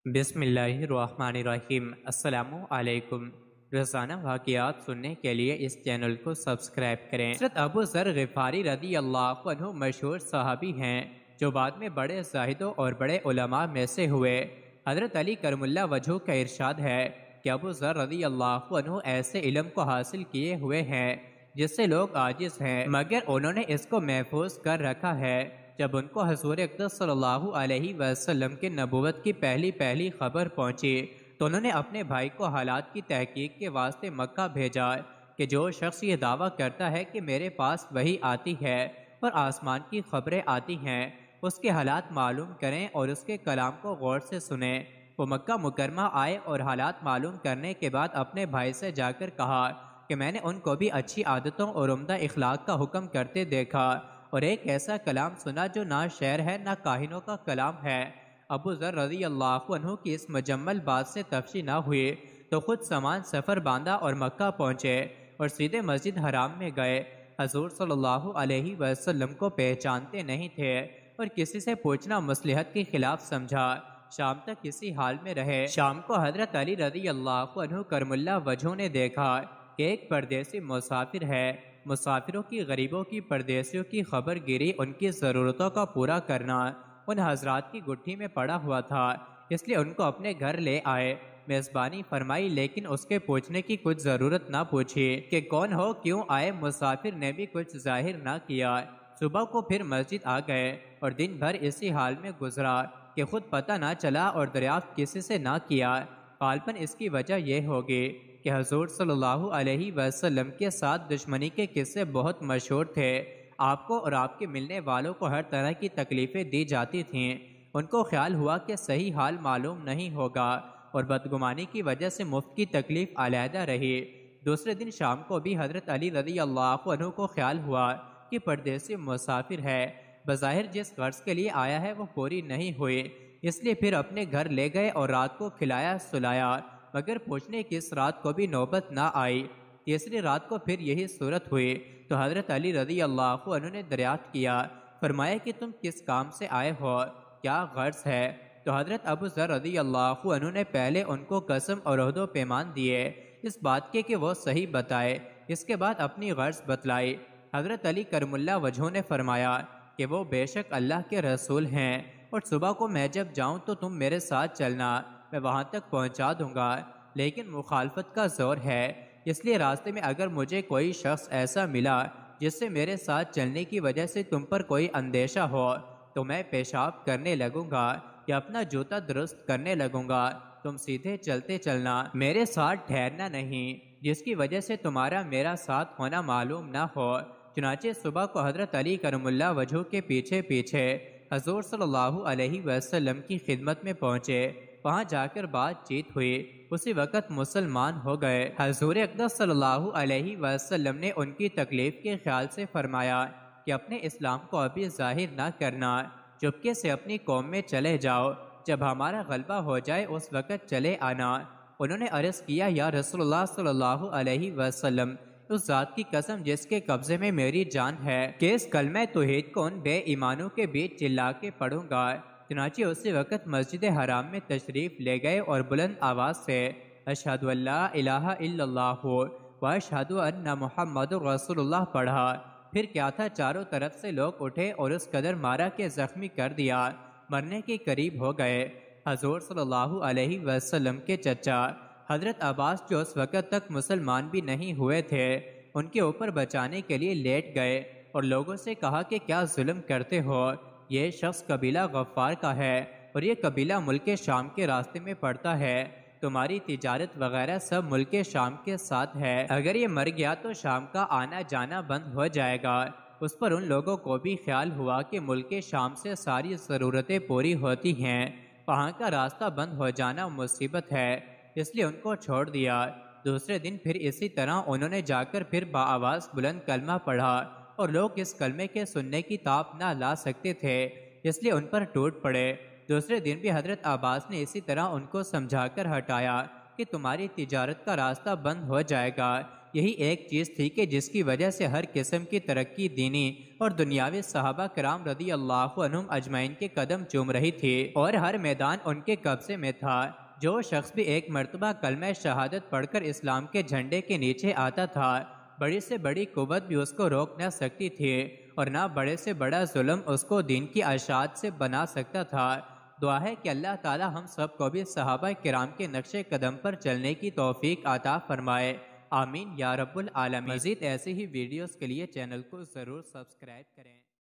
بسم اللہ الرحمن الرحیم۔ السلام علیکم۔ روزانہ واقعات سننے کے لیے اس چینل کو سبسکرائب کریں۔ حضرت ابو ذر غفاری رضی اللہ عنہ مشہور صحابی ہیں جو بعد میں بڑے زاہدوں اور بڑے علماء میں سے ہوئے۔ حضرت علی کرم اللہ وجہہ کا ارشاد ہے کہ ابو ذر رضی اللہ عنہ ایسے علم کو حاصل کیے ہوئے ہیں جس سے لوگ عاجز ہیں، مگر انہوں نے اس کو محفوظ کر رکھا ہے۔ جب ان کو حضور اقدس صلی اللہ علیہ وسلم کی نبوت کی پہلی خبر پہنچی تو انہوں نے اپنے بھائی کو حالات کی تحقیق کے واسطے مکہ بھیجا کہ جو شخص یہ دعویٰ کرتا ہے کہ میرے پاس وحی آتی ہے اور آسمان کی خبریں آتی ہیں، اس کے حالات معلوم کریں اور اس کے کلام کو غور سے سنیں۔ وہ مکہ مکرمہ آئے اور حالات معلوم کرنے کے بعد اپنے بھائی سے جا کر کہا کہ میں نے ان کو بھی اچھی عادتوں اور عمدہ اخلاق کا حکم کرتے دیکھا اور ایک ایسا کلام سنا جو نہ شعر ہے نہ کاہنوں کا کلام ہے۔ ابو ذر رضی اللہ عنہ کی اس مجمل بات سے تفشی نہ ہوئی تو خود سامان سفر باندھا اور مکہ پہنچے اور سیدھے مسجد حرام میں گئے۔ حضور صلی اللہ علیہ وسلم کو پہچانتے نہیں تھے اور کسی سے پوچھنا مصلحت کے خلاف سمجھا۔ شام تک کسی حال میں رہے۔ شام کو حضرت علی رضی اللہ عنہ کرم اللہ وجہہ نے دیکھا کہ ایک پردیسی مسافر ہے۔ مسافروں کی، غریبوں کی، پردیسیوں کی خبر گیری، ان کی ضرورتوں کا پورا کرنا ان حضرات کی گٹھی میں پڑا ہوا تھا، اس لیے ان کو اپنے گھر لے آئے۔ میزبانی فرمائی، لیکن اس کے پوچھنے کی کچھ ضرورت نہ پوچھی کہ کون ہو، کیوں آئے۔ مسافر نے بھی کچھ ظاہر نہ کیا۔ صبح کو پھر مسجد آ گئے اور دن بھر اسی حال میں گزرا کہ خود پتہ نہ چلا اور دریافت کسی سے نہ کیا۔ غالباً اس کی وجہ یہ ہوگی کہ حضور صلی اللہ علیہ وسلم کے ساتھ دشمنی کے قصے بہت مشہور تھے۔ آپ کو اور آپ کے ملنے والوں کو ہر طرح کی تکلیفیں دی جاتی تھیں۔ ان کو خیال ہوا کہ صحیح حال معلوم نہیں ہوگا اور بدگمانی کی وجہ سے مفت کی تکلیف علیحدہ رہی۔ دوسرے دن شام کو بھی حضرت علی رضی اللہ عنہ کو خیال ہوا کہ پردیسی مسافر ہے، بظاہر جس غرض کے لیے آیا ہے وہ پوری نہیں ہوئی، اس لیے پھر اپنے گھر لے گئے اور رات کو کھلایا سلایا، مگر پوچھنے کی اس رات کو بھی نوبت نہ آئی۔ تیسری رات کو پھر یہی صورت ہوئی تو حضرت علی رضی اللہ عنہ نے دریافت کیا، فرمایا کہ تم کس کام سے آئے ہو، کیا غرض ہے؟ تو حضرت ابو ذر رضی اللہ عنہ نے پہلے ان کو قسم اور عہد و پیمان دیے اس بات کے کہ وہ صحیح بتائے، اس کے بعد اپنی غرض بتلائی۔ حضرت علی کرم اللہ وجہہ نے فرمایا کہ وہ بے شک اللہ کے رسول ہیں اور صبح کو میں جب جاؤں تو تم میرے ساتھ چلنا، میں وہاں تک پہنچا دوں گا، لیکن مخالفت کا زور ہے، اس لیے راستے میں اگر مجھے کوئی شخص ایسا ملا جس سے میرے ساتھ چلنے کی وجہ سے تم پر کوئی اندیشہ ہو تو میں پیشاب کرنے لگوں گا یا اپنا جوتا درست کرنے لگوں گا، تم سیدھے چلتے چلنا، میرے ساتھ ٹھہرنا نہیں، جس کی وجہ سے تمہارا میرا ساتھ ہونا معلوم نہ ہو۔ چنانچہ صبح کو حضرت علی کرم اللہ وجہہ کے پیچھے پیچھے حضور صلی اللہ علیہ وسلم کی خدمت میں پہنچے۔ وہاں جا کر بات چیت ہوئی، اسی وقت مسلمان ہو گئے۔ حضور اقدس صلی اللہ علیہ وسلم نے ان کی تکلیف کے خیال سے فرمایا کہ اپنے اسلام کو ابھی ظاہر نہ کرنا، چپکے سے اپنی قوم میں چلے جاؤ، جب ہمارا غلبہ ہو جائے اس وقت چلے آنا۔ انہوں نے عرض کیا، یا رسول اللہ صلی اللہ علیہ وسلم، اس ذات کی قسم جس کے قبضے میں میری جان ہے کہ اس کلمہ توحید کو ان بے ایمانوں کے بیچ چلا کے پڑھوں گا۔ چنانچہ اسی وقت مسجد حرام میں تشریف لے گئے اور بلند آواز سے اشہد ان لا الہ الا اللہ و اشہد ان محمد رسول اللہ پڑھا۔ پھر کیا تھا، چاروں طرف سے لوگ اٹھے اور اس قدر مارا کہ زخمی کر دیا، مرنے کے قریب ہو گئے۔ حضور صلی اللہ علیہ وسلم کے چچا حضرت عباس جو اس وقت تک مسلمان بھی نہیں ہوئے تھے، ان کے اوپر بچانے کے لیے لیٹ گئے اور لوگوں سے کہا کہ کیا ظلم کرتے ہو، یہ شخص قبیلہ غفار کا ہے اور یہ قبیلہ ملک شام کے راستے میں پڑتا ہے، تمہاری تجارت وغیرہ سب ملک شام کے ساتھ ہے، اگر یہ مر گیا تو شام کا آنا جانا بند ہو جائے گا۔ اس پر ان لوگوں کو بھی خیال ہوا کہ ملک شام سے ساری ضرورتیں پوری ہوتی ہیں، وہاں کا راستہ بند ہو جانا مصیبت ہے، اس لیے ان کو چھوڑ دیا۔ دوسرے دن پھر اسی طرح انہوں نے جا کر پھر بآواز بلند کلمہ پڑھا اور لوگ اس کلمے کے سننے کی تاب نہ لا سکتے تھے، اس لیے ان پر ٹوٹ پڑے۔ دوسرے دن بھی حضرت عباس نے اسی طرح ان کو سمجھا کر ہٹایا کہ تمہاری تجارت کا راستہ بند ہو جائے گا، یہی ایک چیز تھی کہ جس کی وجہ سے ہر قسم کی ترقی دینی اور دنیاوی صحابہ کرام رضی اللہ عنہم اجمعین کے قدم چوم رہی تھی اور ہر میدان ان کے قبضے میں تھا۔ جو شخص بھی ایک مرتبہ کلمہ شہادت پڑھ کر اسلام کے جھنڈے کے نیچے آتا تھا، بڑی سے بڑی قوت بھی اس کو روک نہ سکتی تھی اور نہ بڑے سے بڑا ظلم اس کو دین کی اشاعت سے بنا سکتا تھا۔ دعا ہے کہ اللہ تعالی ہم سب کو بھی صحابہ کرام کے نقش قدم پر چلنے کی توفیق عطا فرمائے، آمین یا رب العالمین۔ مزید ایسے ہی ویڈیوز کے لیے چینل کو ضرور سبسکرائب کریں۔